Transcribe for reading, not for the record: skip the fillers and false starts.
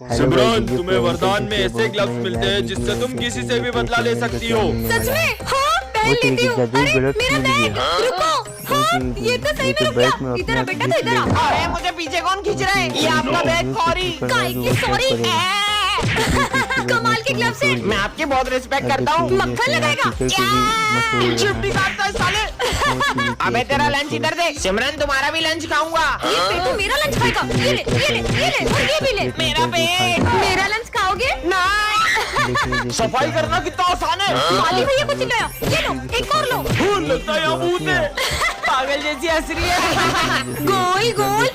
सिमरन, तुम्हें वरदान में ऐसे ग्लव्स मिलते हैं जिससे तुम किसी से भी बदला ले सकती हो। सच में? हाँ, पहन लेती हूँ। अरे मेरा बैग, रुको। हाँ, ये तो सही में रुक गया। इधर आ बेटा, तो इधर आ। अरे मुझे पीछे कौन खींच रहा है? ये आपका बैग। सॉरी। काय की सॉरी? कमाल के ग्लव्स है। मैं आपकी बहुत रिस्पेक्ट करता हूँ। मक्खन लगाएगा? चिमटी काटता है साले। अबे तेरा लंच इधर दे। सिमरन तुम्हारा भी लंच खाऊंगा। ये पेटू मेरा लंच खाएगा। ये ले, ये ले, ये ले, और ये भी ले। मेरा पेट। मेरा लंच खाओगे? नहीं। सफाई करना कितना आसान है। माली भैया को चिल्लाया। ये लो, एक और लो। लगता है यहाँ भूत है। पागल जैसी हंस रही है। गोल गोल।